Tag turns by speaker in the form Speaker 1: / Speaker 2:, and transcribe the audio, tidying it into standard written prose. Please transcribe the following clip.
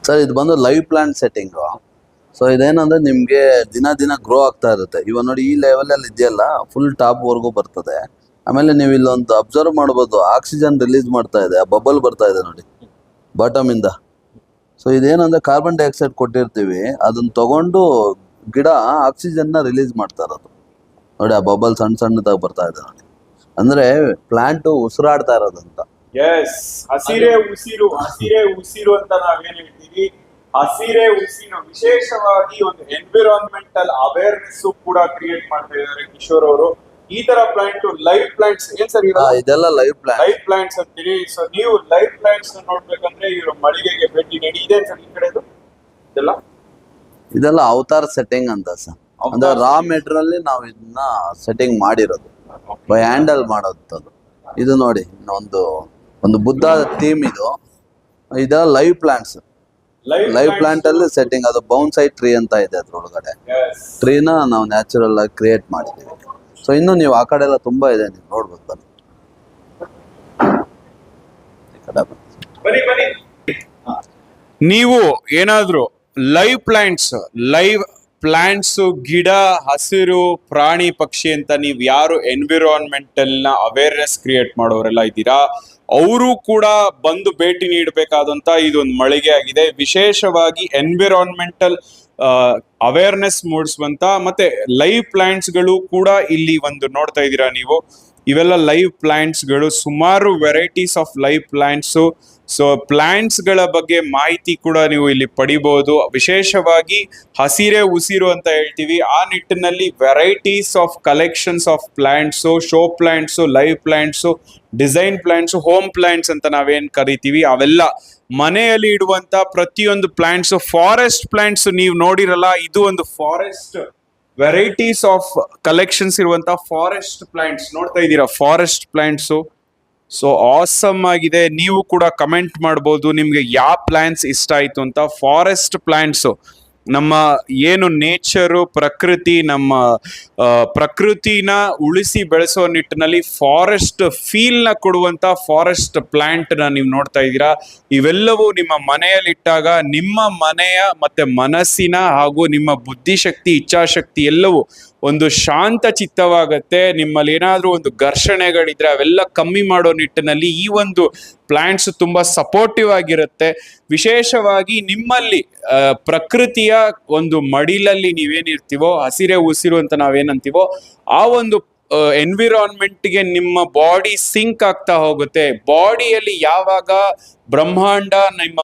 Speaker 1: Sir ಇದು ಬಂದು live plant setting. So ಇದೇನಂದ್ರೆ ನಿಮಗೆ ದಿನ ದಿನ ಗ್ರೋ ಆಗ್ತಾ ಇರುತ್ತೆ. ಇವಾಗ ನೋಡಿ ಈ ಲೆವೆಲಲ್ಲಿ ಇದೆಯಲ್ಲ ಫುಲ್ ಟಾಪ್ವರೆಗೂ ಬರ್ತದೆ. ಆಮೇಲೆ ನೀವು ಇಲ್ಲೊಂದು ಅಬ್ಸರ್ವ್ ಮಾಡ್ಬೋದು, ಆಕ್ಸಿಜನ್ ರಿಲೀಸ್ ಮಾಡ್ತಾ ಇದೆ, ಆ ಬಬಲ್ ಬರ್ತಾ ಇದೆ ನೋಡಿ ಬಾಟಮ್ ಇಂದ. ಸೊ ಇದೇನಂದ್ರೆ ಕಾರ್ಬನ್ ಡೈಆಕ್ಸೈಡ್ ಕೊಟ್ಟಿರ್ತೀವಿ, ಅದನ್ನ ತಗೊಂಡು ಗಿಡ ಆಕ್ಸಿಜನ್ನ ರಿಲೀಸ್ ಮಾಡ್ತಾ ಇರೋದು ನೋಡಿ. ಆ ಬಬಲ್ ಸಣ್ಣ ಸಣ್ಣದಾಗಿ ಬರ್ತಾ ಇದೆ ನೋಡಿ, ಅಂದ್ರೆ ಪ್ಲಾಂಟ್ ಉಸಿರಾಡ್ತಾ ಇರೋದಂತ.
Speaker 2: ಎಸ್, ಹಸಿರೇ ಉಸಿರು, ಹಸಿರೇ ಉಸಿರು ಅಂತ ನಾವೇನ್ ಹೇಳ್ತೀವಿ. ಹಸಿರೇ ಉಸಿರು ವಿಶೇಷವಾಗಿ ಒಂದು ಎನ್ವಿರಾನ್ಮೆಂಟಲ್ ಅವೇರ್ನೆಸ್ ಕೂಡ ಕ್ರಿಯೇಟ್ ಮಾಡ್ತಾ ಇದ್ದಾರೆ ಕಿಶೋರ್ ಅವರು. ಈ ತರ ಪ್ಲಾಂಟ್ ಲೈವ್ ಪ್ಲಾಂಟ್ಸ್ ಏನ್ ಸರ್
Speaker 1: ಇದೆಲ್ಲ ಲೈವ್ ಪ್ಲಾಂಟ್,
Speaker 2: ಲೈವ್ ಪ್ಲಾಂಟ್ಸ್ ಅಂತೀರಿ. ಸೊ ನೀವು ಲೈವ್ ಪ್ಲಾಂಟ್ಸ್ ನೋಡ್ಬೇಕಂದ್ರೆ ಇವರು ಮಳಿಗೆಗೆ ಭೇಟಿ ನೀಡಿ. ಇದೆ ಸರ್ ಈ ಕಡೆದು
Speaker 1: ಇದೆಲ್ಲ ಅವತಾರ್ ಸೆಟ್ಟಿಂಗ್ ಅಂತ ಸರ್. ಅಂದ್ರೆ ರಾ ಮೆಟೀರಿಯಲ್ ನಾವು ಇದನ್ನ ಸೆಟ್ಟಿಂಗ್ ಮಾಡಿರೋದು, ಬೈ ಹ್ಯಾಂಡಲ್ ಮಾಡೋದು. ಇದು ನೋಡಿ ಒಂದು ಬುದ್ಧ ಥೀಮ್ ಇದು. ಇದೆಲ್ಲ ಲೈವ್ ಪ್ಲಾಂಟ್ಸ್, ಲೈವ್ ಪ್ಲಾಂಟ್ ಅಲ್ಲಿ ಸೆಟ್ಟಿಂಗ್. ಅದು ಬೌನ್ಸೈ ಟ್ರೀ ಅಂತ ಇದೆ, ಅದ್ರೊಳಗಡೆ ಟ್ರೀನ ನಾವು ನ್ಯಾಚುರಲ್ ಆಗಿ ಕ್ರಿಯೇಟ್ ಮಾಡಿದೀವಿ. ಸೊ ಇನ್ನು ನೀವು ಆ ಕಡೆ ಎಲ್ಲ ತುಂಬಾ ಇದೆ, ನೀವು ನೋಡ್ಬೋದು
Speaker 2: ಬನ್ನಿ. ನೀವು ಏನಾದ್ರು ಲೈವ್ ಪ್ಲಾಂಟ್ಸ್ ಗಿಡ, ಹಸಿರು, ಪ್ರಾಣಿ, ಪಕ್ಷಿ ಅಂತ ನೀವು ಯಾರು ಎನ್ವಿರಾನ್ಮೆಂಟಲ್ ನ ಅವೇರ್ನೆಸ್ ಕ್ರಿಯೇಟ್ ಮಾಡೋರೆಲ್ಲ ಇದ್ದೀರಾ, ಅವರು ಕೂಡ ಬಂದು ಭೇಟಿ ನೀಡಬೇಕಾದಂತ ಇದೊಂದು ಮಳಿಗೆ ಆಗಿದೆ. ವಿಶೇಷವಾಗಿ ಎನ್ವಿರಾನ್ಮೆಂಟಲ್ ಅವೇರ್ನೆಸ್ ಮೂಡಿಸುವಂತ ಮತ್ತೆ ಲೈವ್ ಪ್ಲಾಂಟ್ಸ್ ಗಳು ಕೂಡ ಇಲ್ಲಿ ಒಂದು ನೋಡ್ತಾ ಇದ್ದೀರಾ ನೀವು. ಇವೆಲ್ಲ ಲೈವ್ ಪ್ಲಾಂಟ್ಸ್ ಗಳು, ಸುಮಾರು varieties of live plants. So plants ಗಳ ಬಗ್ಗೆ ಮಾಹಿತಿ ಕೂಡ ನೀವು ಇಲ್ಲಿ ಪಡಿಬಹುದು. ವಿಶೇಷವಾಗಿ ಹಸಿರೇ ಉಸಿರು ಅಂತ ಹೇಳ್ತೀವಿ, ಆ ನಿಟ್ಟಿನಲ್ಲಿ varieties of collections of plants, show plants, live plants, design plants, home plants ಅಂತ ನಾವೇನ್ ಕರಿತೀವಿ, ಅವೆಲ್ಲ ಮನೆಯಲ್ಲಿ ಇಡುವಂತ ಪ್ರತಿಯೊಂದು ಪ್ಲಾಂಟ್ಸ್. ಫಾರೆಸ್ಟ್ ಪ್ಲಾಂಟ್ಸ್ ನೀವು ನೋಡಿರಲ್ಲ, ಇದು ಒಂದು ಫಾರೆಸ್ಟ್ ವೆರೈಟೀಸ್ ಆಫ್ ಕಲೆಕ್ಷನ್ಸ್ ಇರುವಂತ ಫಾರೆಸ್ಟ್ ಪ್ಲಾಂಟ್ಸ್ ನೋಡ್ತಾ ಇದ್ದೀರಾ. ಫಾರೆಸ್ಟ್ ಪ್ಲಾಂಟ್ಸ್ ಸೊ ಆಸಮ್ ಆಗಿದೆ. ನೀವು ಕೂಡ ಕಮೆಂಟ್ ಮಾಡ್ಬೋದು ನಿಮ್ಗೆ ಯಾವ ಪ್ಲಾಂಟ್ಸ್ ಇಷ್ಟ ಆಯ್ತು ಅಂತ. ಫಾರೆಸ್ಟ್ ಪ್ಲಾಂಟ್ಸ್ ನಮ್ಮ ಏನು ನೇಚರು, ಪ್ರಕೃತಿ, ನಮ್ಮ ಪ್ರಕೃತಿನ ಉಳಿಸಿ ಬೆಳೆಸೋ ನಿಟ್ಟಿನಲ್ಲಿ ಫಾರೆಸ್ಟ್ ಫೀಲ್ ನ ಕೊಡುವಂತ ಫಾರೆಸ್ಟ್ ಪ್ಲಾಂಟ್ ನ ನೀವು ನೋಡ್ತಾ ಇದ್ದೀರಾ. ಇವೆಲ್ಲವೂ ನಿಮ್ಮ ಮನೆಯಲ್ಲಿಟ್ಟಾಗ ನಿಮ್ಮ ಮನೆಯ ಮತ್ತೆ ಮನಸ್ಸಿನ ಹಾಗೂ ನಿಮ್ಮ ಬುದ್ಧಿಶಕ್ತಿ, ಇಚ್ಛಾಶಕ್ತಿ ಎಲ್ಲವೂ ಒಂದು ಶಾಂತ ಚಿತ್ತವಾಗತ್ತೆ. ನಿಮ್ಮಲ್ಲಿ ಏನಾದ್ರೂ ಒಂದು ಘರ್ಷಣೆಗಳಿದ್ರೆ ಅವೆಲ್ಲ ಕಮ್ಮಿ ಮಾಡೋ ನಿಟ್ಟಿನಲ್ಲಿ ಈ ಒಂದು ಪ್ಲಾಂಟ್ಸ್ ತುಂಬಾ ಸಪೋರ್ಟಿವ್ ಆಗಿರುತ್ತೆ. ವಿಶೇಷವಾಗಿ ನಿಮ್ಮಲ್ಲಿ ಪ್ರಕೃತಿಯ ಒಂದು ಮಡಿಲಲ್ಲಿ ನೀವೇನಿರ್ತೀವೋ, ಹಸಿರೇ ಉಸಿರು ಅಂತ ನಾವೇನಂತೀವೋ, ಆ ಒಂದು ಎನ್ವಿರಾನ್ಮೆಂಟ್ಗೆ ನಿಮ್ಮ ಬಾಡಿ ಸಿಂಕ್ ಆಗ್ತಾ ಹೋಗುತ್ತೆ. ಬಾಡಿಯಲ್ಲಿ ಯಾವಾಗ ಬ್ರಹ್ಮಾಂಡ ನಿಮ್ಮ